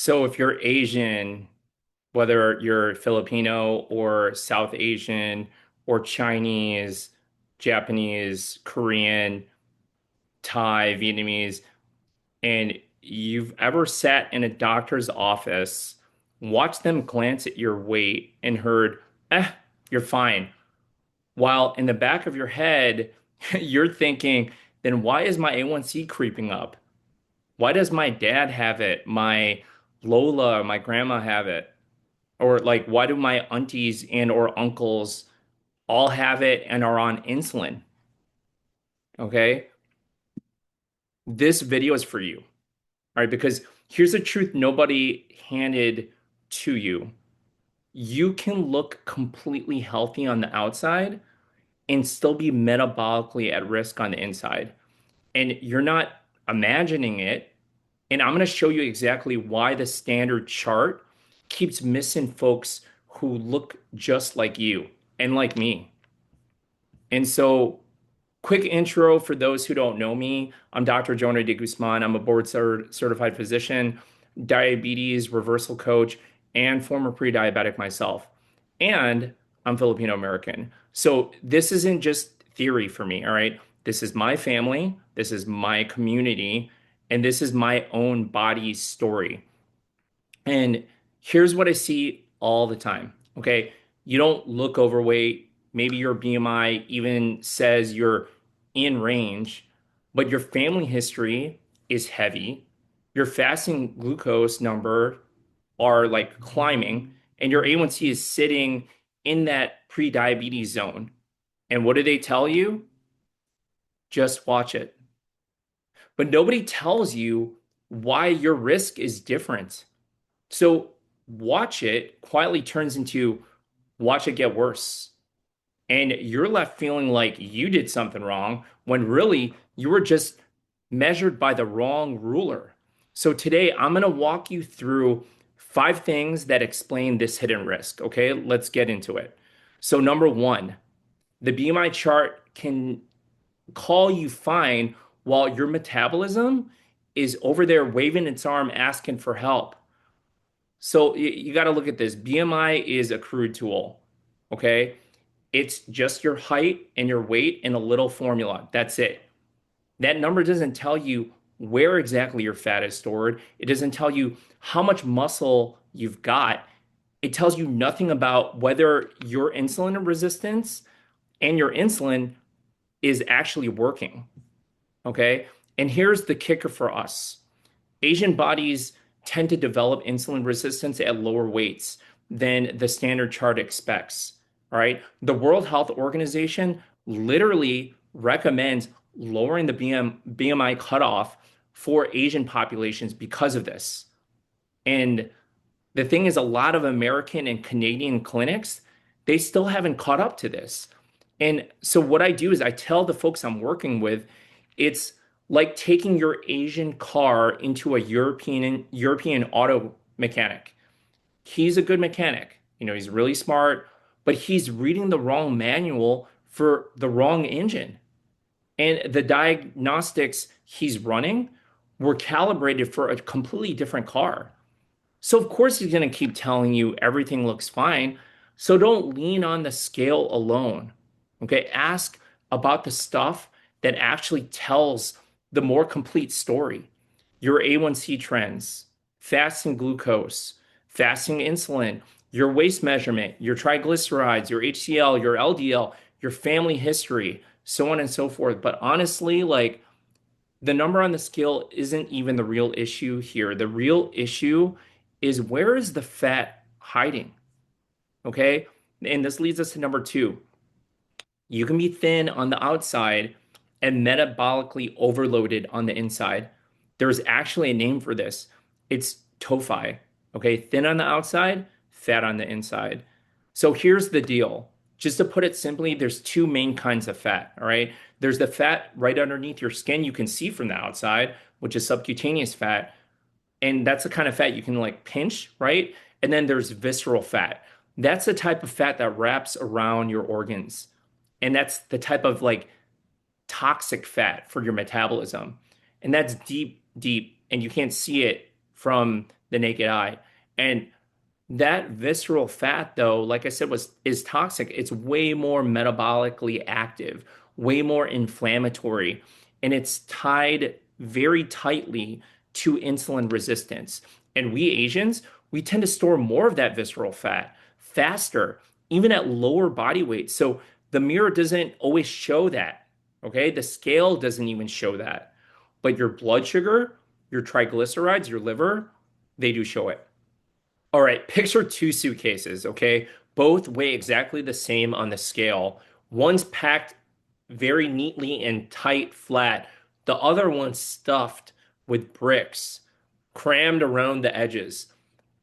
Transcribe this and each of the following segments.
So if you're Asian, whether you're Filipino or South Asian or Chinese, Japanese, Korean, Thai, Vietnamese, and you've ever sat in a doctor's office, watched them glance at your weight and heard, you're fine. While in the back of your head, you're thinking, then why is my A1C creeping up? Why does my dad have it? My Lola, my grandma have it? Or like, why do my aunties and or uncles all have it and are on insulin? Okay. This video is for you. All right. Because here's the truth nobody handed to you. You can look completely healthy on the outside and still be metabolically at risk on the inside. And you're not imagining it. And I'm going to show you exactly why the standard chart keeps missing folks who look just like you and like me. And so, quick intro for those who don't know me. I'm Dr. Jonar 𝐑𝐞𝐯𝐬𝐬. I'm a board certified physician, diabetes reversal coach, and former pre-diabetic myself. And I'm Filipino American. So this isn't just theory for me, all right? This is my family, this is my community, and this is my own body story. And here's what I see all the time. Okay. You don't look overweight. Maybe your BMI even says you're in range, but your family history is heavy. Your fasting glucose number are like climbing, and your A1C is sitting in that pre-diabetes zone. And what do they tell you? Just watch it. But nobody tells you why your risk is different. So watch it quietly turns into watch it get worse. And you're left feeling like you did something wrong when really you were just measured by the wrong ruler. So today I'm going to walk you through 5 things that explain this hidden risk. Okay, let's get into it. So, number one, the BMI chart can call you fine while your metabolism is over there waving its arm asking for help. So you got to look at this. BMI is a crude tool, okay? It's just your height and your weight and a little formula. That's it. That number doesn't tell you where exactly your fat is stored. It doesn't tell you how much muscle you've got. It tells you nothing about whether your insulin resistance and your insulin is actually working, okay? And here's the kicker for us. Asian bodies tend to develop insulin resistance at lower weights than the standard chart expects. All right. The World Health Organization literally recommends lowering the BMI cutoff for Asian populations because of this. And the thing is, a lot of American and Canadian clinics, they still haven't caught up to this. And so what I do is I tell the folks I'm working with, it's like taking your Asian car into a European auto mechanic. He's a good mechanic. He's really smart, but he's reading the wrong manual for the wrong engine. And the diagnostics he's running were calibrated for a completely different car. So of course he's going to keep telling you everything looks fine. So don't lean on the scale alone. Okay, ask about the stuff that actually tells the more complete story. Your A1C trends, fasting glucose, fasting insulin, your waist measurement, your triglycerides, your HDL, your LDL, your family history, so on and so forth. But honestly, like the number on the scale isn't even the real issue here. The real issue is where is the fat hiding? Okay. And this leads us to number two. You can be thin on the outside and metabolically overloaded on the inside. There's actually a name for this. It's TOFI. Okay. Thin on the outside, fat on the inside. So here's the deal. Just to put it simply, there's two main kinds of fat. All right. There's the fat right underneath your skin you can see from the outside, which is subcutaneous fat. And that's the kind of fat you can like pinch, right? And then there's visceral fat. That's the type of fat that wraps around your organs. And that's the type of like toxic fat for your metabolism. And that's deep, deep, and you can't see it from the naked eye. And that visceral fat, though, like I said, was is toxic. It's way more metabolically active, way more inflammatory, and it's tied very tightly to insulin resistance. And we Asians, we tend to store more of that visceral fat faster, even at lower body weight. So the mirror doesn't always show that. Okay, the scale doesn't even show that. But your blood sugar, your triglycerides, your liver, they do show it. All right, picture two suitcases, okay? Both weigh exactly the same on the scale. One's packed very neatly and tight, flat. The other one's stuffed with bricks, crammed around the edges.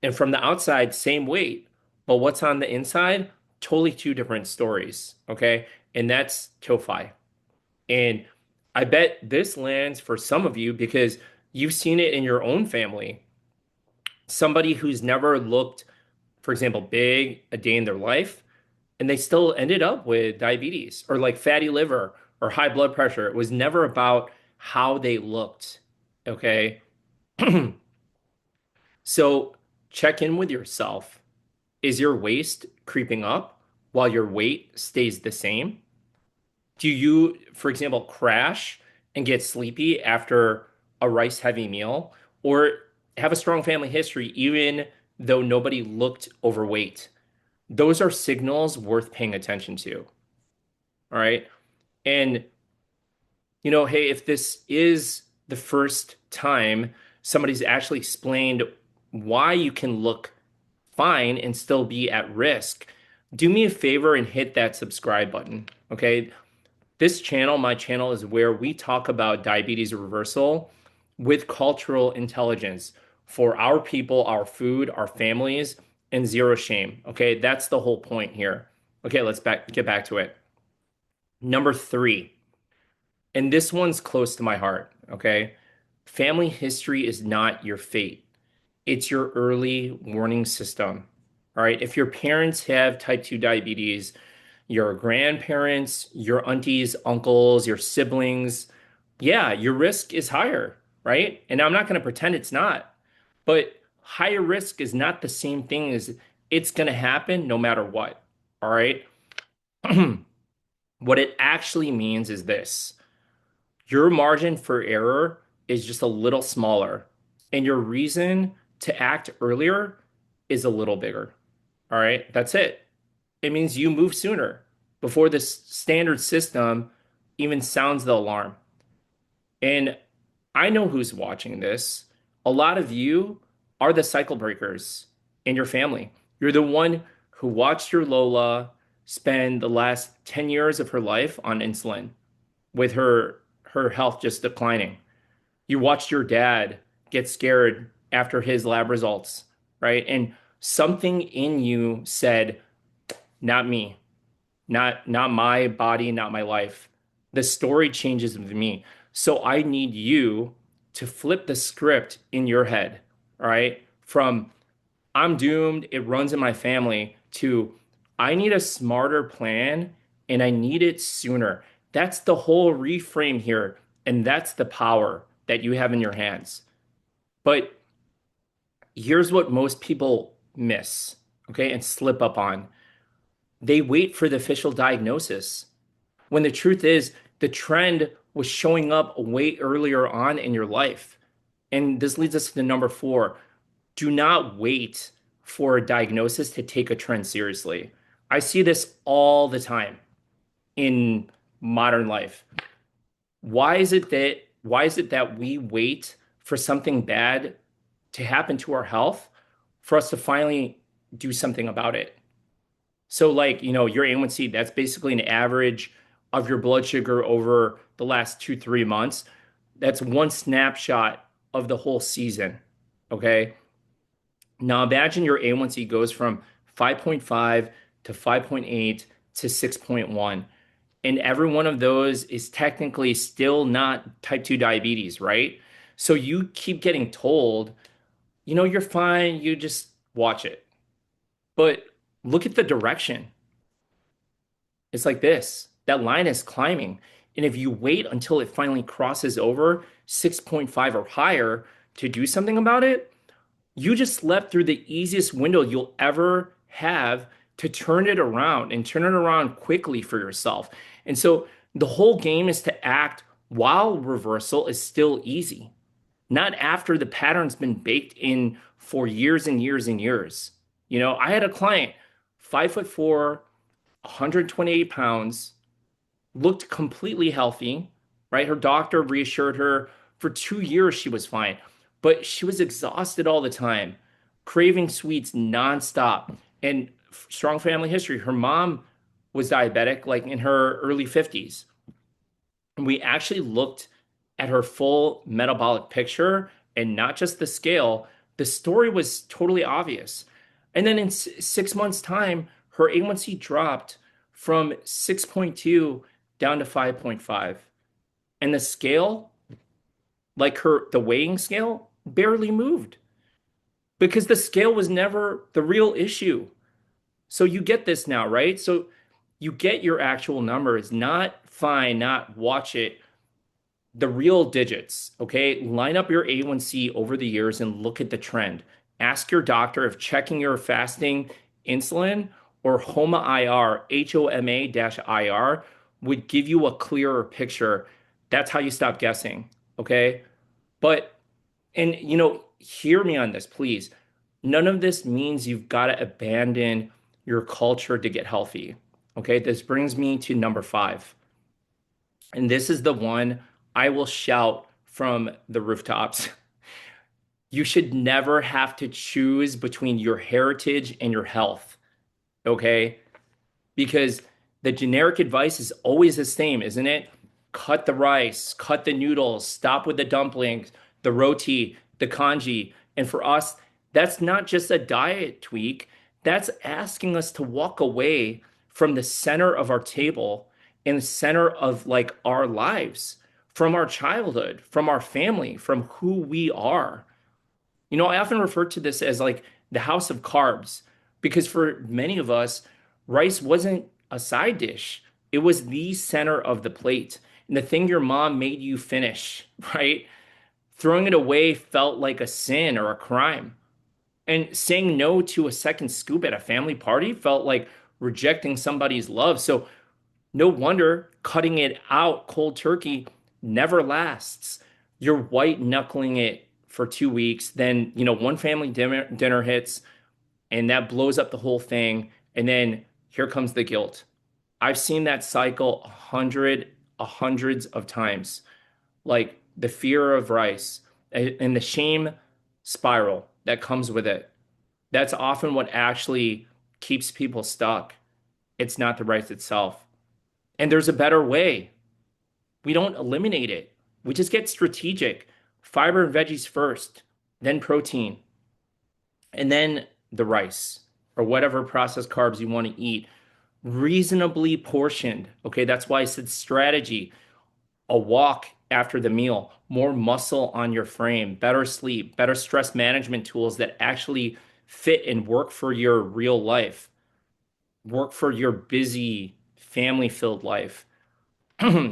And from the outside, same weight. But what's on the inside? Totally two different stories, okay? And that's 𝐾𝐽. And I bet this lands for some of you because you've seen it in your own family. Somebody who's never looked, for example, big a day in their life, and they still ended up with diabetes or like fatty liver or high blood pressure. It was never about how they looked. Okay. So check in with yourself. Is your waist creeping up while your weight stays the same? Do you, for example, crash and get sleepy after a rice heavy meal or have a strong family history even though nobody looked overweight? Those are signals worth paying attention to. All right. And, hey, if this is the first time somebody's actually explained why you can look fine and still be at risk, do me a favor and hit that subscribe button. Okay. This channel, my channel, is where we talk about diabetes reversal with cultural intelligence for our people, our food, our families, and zero shame. Okay, that's the whole point here. Okay, let's get back to it. Number three, and this one's close to my heart. Okay, family history is not your fate. It's your early warning system. All right, if your parents have type 2 diabetes, your grandparents, your aunties, uncles, your siblings, yeah, your risk is higher, right? And I'm not going to pretend it's not, but higher risk is not the same thing as it's going to happen no matter what. All right. What it actually means is this: your margin for error is just a little smaller, and your reason to act earlier is a little bigger. All right. That's it. It means you move sooner before the standard system even sounds the alarm. And I know who's watching this. A lot of you are the cycle breakers in your family. You're the one who watched your Lola spend the last 10 years of her life on insulin with her health just declining. You watched your dad get scared after his lab results, right? And something in you said, not me, not my body, not my life. The story changes with me. So I need you to flip the script in your head, all right? From I'm doomed, it runs in my family, to I need a smarter plan and I need it sooner. That's the whole reframe here. And that's the power that you have in your hands. But here's what most people miss, okay, and slip up on. They wait for the official diagnosis when the truth is the trend was showing up way earlier on in your life. And this leads us to the number four. Do not wait for a diagnosis to take a trend seriously. I see this all the time in modern life. Why is it that we wait for something bad to happen to our health for us to finally do something about it? So like, your A1C, that's basically an average of your blood sugar over the last 2, 3 months. That's one snapshot of the whole season. Okay. Now imagine your A1C goes from 5.5 to 5.8 to 6.1. And every one of those is technically still not type 2 diabetes, right? So you keep getting told, you're fine, you just watch it. But look at the direction. It's like this. That line is climbing. And if you wait until it finally crosses over 6.5 or higher to do something about it, You just slept through the easiest window you'll ever have to turn it around and turn it around quickly for yourself. And so the whole game is to act while reversal is still easy, not after the pattern's been baked in for years and years and years. I had a client, 5'4", 128 pounds, looked completely healthy, right? Her doctor reassured her for 2 years she was fine, but she was exhausted all the time, craving sweets nonstop, and strong family history. Her mom was diabetic, like in her early 50s. And we actually looked at her full metabolic picture and not just the scale. The story was totally obvious. And then in 6 months' time, her A1C dropped from 6.2 down to 5.5. And the scale, like the weighing scale, barely moved because the scale was never the real issue. So you get this now, right? So you get your actual numbers, not fine, not watch it, the real digits, okay? Line up your A1C over the years and look at the trend. Ask your doctor if checking your fasting insulin or HOMA-IR, HOMA-IR, would give you a clearer picture. That's how you stop guessing, okay? But, and hear me on this, please. None of this means you've got to abandon your culture to get healthy, okay? This brings me to number 5. And this is the one I will shout from the rooftops. You should never have to choose between your heritage and your health, okay? Because the generic advice is always the same, isn't it? Cut the rice, cut the noodles, stop with the dumplings, the roti, the congee. And for us, that's not just a diet tweak, that's asking us to walk away from the center of our table and the center of like our lives, from our childhood, from our family, from who we are. I often refer to this as like the house of carbs because for many of us, rice wasn't a side dish. It was the center of the plate and the thing your mom made you finish, right? Throwing it away felt like a sin or a crime. And saying no to a second scoop at a family party felt like rejecting somebody's love. So no wonder cutting it out cold turkey never lasts. You're white knuckling it for 2 weeks. Then, one family dinner hits and that blows up the whole thing. And then here comes the guilt. I've seen that cycle hundreds of times. Like the fear of rice and the shame spiral that comes with it. That's often what actually keeps people stuck. It's not the rice itself. And there's a better way. We don't eliminate it. We just get strategic. Fiber and veggies first, then protein, and then the rice or whatever processed carbs you want to eat. Reasonably portioned. Okay, that's why I said strategy. A walk after the meal, more muscle on your frame, better sleep, better stress management tools that actually fit and work for your real life, work for your busy, family-filled life.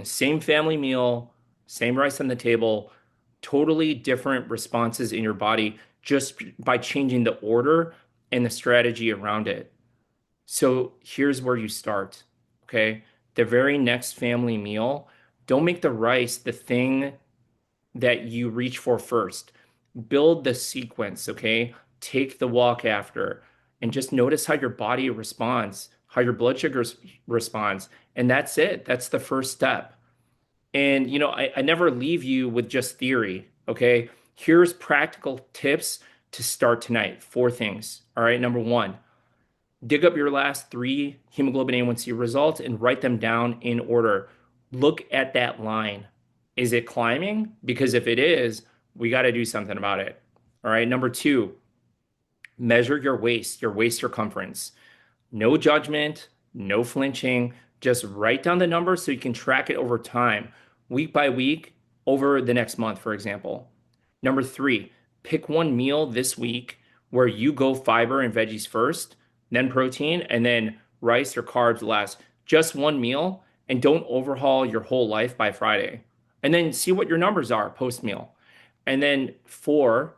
Same family meal, same rice on the table, totally different responses in your body just by changing the order and the strategy around it. So here's where you start, okay? The very next family meal, don't make the rice the thing that you reach for first. Build the sequence, okay? Take the walk after and just notice how your body responds, how your blood sugar responds. And that's it. That's the first step. And, I never leave you with just theory, okay? Here's practical tips to start tonight. 4 things. All right. Number 1, dig up your last 3 hemoglobin A1C results and write them down in order. Look at that line. Is it climbing? Because if it is, we got to do something about it. All right. Number 2, measure your waist circumference. No judgment, no flinching. Just write down the number so you can track it over time, week by week, over the next month, for example. Number 3, pick one meal this week where you go fiber and veggies first, then protein, and then rice or carbs last. Just one meal, and don't overhaul your whole life by Friday. And then see what your numbers are post meal. And then 4,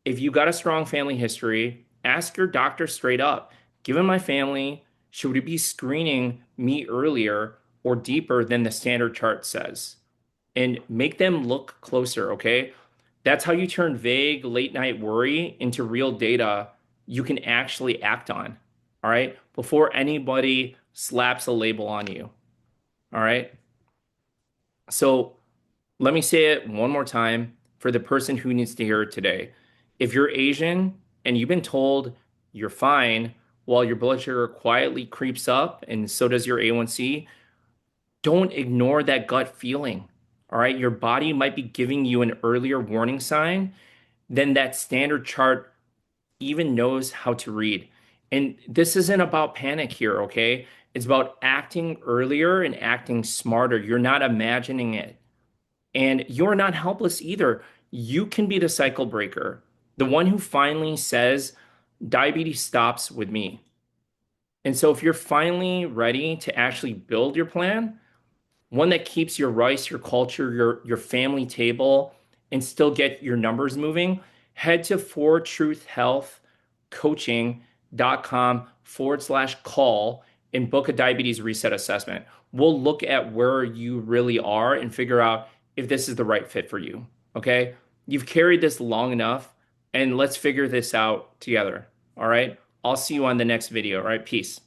If you got a strong family history, ask your doctor straight up. Given my family, should we be screening me earlier or deeper than the standard chart says? And make them look closer, okay? That's how you turn vague late night worry into real data you can actually act on, all right? Before anybody slaps a label on you, all right? So let me say it one more time for the person who needs to hear it today. If you're Asian and you've been told you're fine while your blood sugar quietly creeps up and so does your A1C, don't ignore that gut feeling. All right. Your body might be giving you an earlier warning sign than that standard chart even knows how to read. And this isn't about panic here, okay? It's about acting earlier and acting smarter. You're not imagining it. And you're not helpless either. You can be the cycle breaker, the one who finally says, diabetes stops with me. And so if you're finally ready to actually build your plan, one that keeps your rice, your culture, your family table, and still get your numbers moving, head to fortruthhealthcoaching.com/call and book a diabetes reset assessment. We'll look at where you really are and figure out if this is the right fit for you. Okay? You've carried this long enough, and let's figure this out together. All right? I'll see you on the next video. All right? Peace.